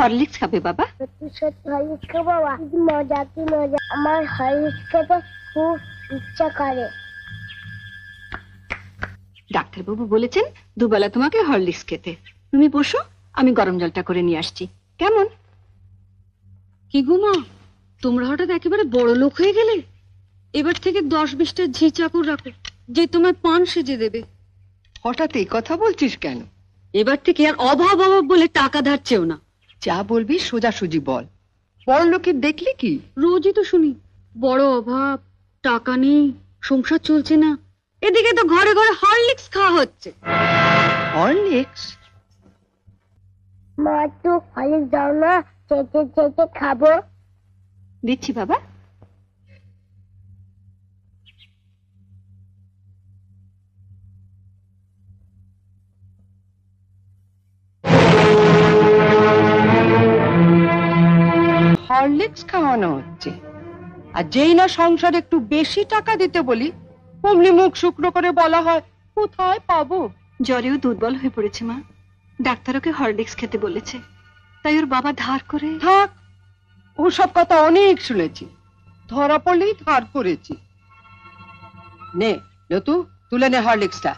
Horlicks খাবে বাবা? সত্যি সত্যি হরলিক্স খাবো বাবা? কি মজা কি মজা, আমার হরলিক্স খেতে খুব ইচ্ছা করে। ডাক্তারবাবু বলেছেন দুবেলা তোমাকে হরলিক্স খেতে। তুমি বসো, আমি গরম জলটা করে নিয়ে আসছি। কেমন? কি গো মা, তোমরা হঠাৎ একেবারে বড় লোক হয়ে গেলে। এবার থেকে 10-20টা ঝি চাকর রাখো, যে তোমায় পান সেজে দেবে। হঠাৎ এই কথা বলছিস কেন? এবার থেকে আর অভাব অভাব বলে টাকা ধার চেও না। যা বলবি সোজাসুজি বল। বড় লোকের দেখলি কি? রোজই তো শুনি বড় অভাব, টাকা নেই, সংসার চলছে না। এদিকে তো ঘরে ঘরে হরলিক্স খাওয়া হচ্ছে। হরলিক্স? মা একটু হরলিক্স দাও না, চেটে চেটে খাবো। দিচ্ছি বাবা। হরলিক্স খাওয়ানো হচ্ছে, আর যেই না সংসারে একটু বেশি টাকা দিতে বলি অমনি মুখ শুকনো করে বলা হয় কোথায় পাবো। জ্বরেও দুর্বল হয়ে পড়েছে মা, ডাক্তার ওকে হরলিক্স খেতে বলেছে, তাই ওর বাবা ধার করে। থাক, ওসব কথা অনেক শুনেছি, ধরা পড়লেই ধার করেছি। নে লতু, তুলে নে হরলিক্সটা।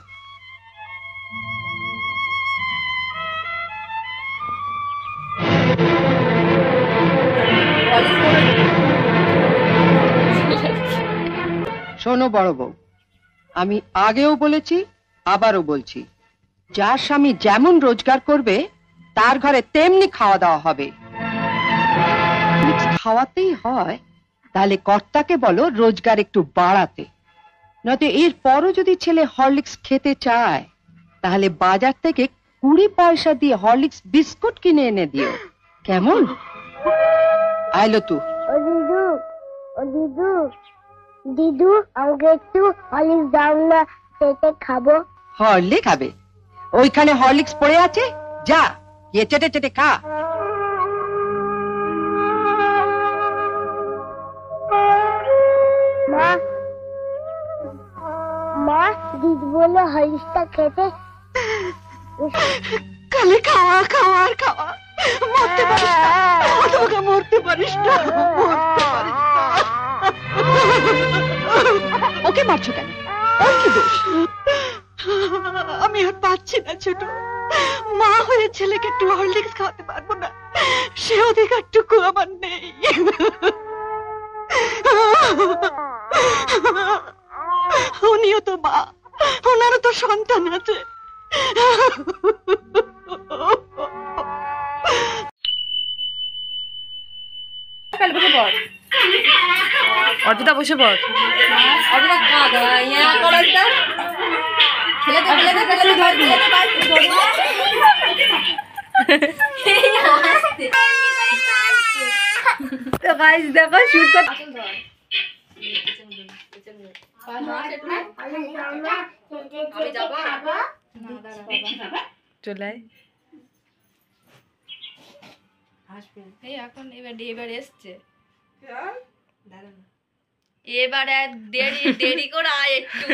শোনো বড় বউ, আমি আগেও বলেছি আবারও বলছি, যার স্বামী যেমন রোজগার করবে তার ঘরে তেমনি খাওয়া দাওয়া হবে। খাওয়াতেই হয় তাহলে কর্তাকে বলো রোজগার একটু বাড়াতে, নয়তো এর পরও যদি ছেলে হরলিক্স খেতে চায় তাহলে বাজার থেকে 20 পয়সা দিয়ে হরলিক্স বিস্কুট কিনে এনে দিও, কেমন? আইলো তু। ও দিদু, ও দিদু, দিদু আমাকে একটু হরলিক্স দাও না, চেটে খাবো। হরলিক্স খাবে? ওইখানে হরলিক্স পড়ে আছে, যা গিয়ে চেটে চেটে খা। মা, মা দিদি বললো হরলিক্সটা খেতে। খালি খাওয়া খাওয়া আর খাওয়া, মরতে পারিস না, তোমাকে মরতে পারিস না, মরতে পারিস না। ওকে মারছো কেন? ওর কি দোষ? আমি আর পাচ্ছি না ছোট, মা হয়ে ছেলেকে একটু হরলিক্স খাওয়াতে পারবো না, সে অধিকারটুকু আমার নেই। উনিও তো মা, ওনারও তো সন্তান আছে। অর্পিতা বসে পড়। তো গাইস দেখো শুট কর। চলে এখন এবার এসছে, এবার দেরি দেরি করে আয় একটু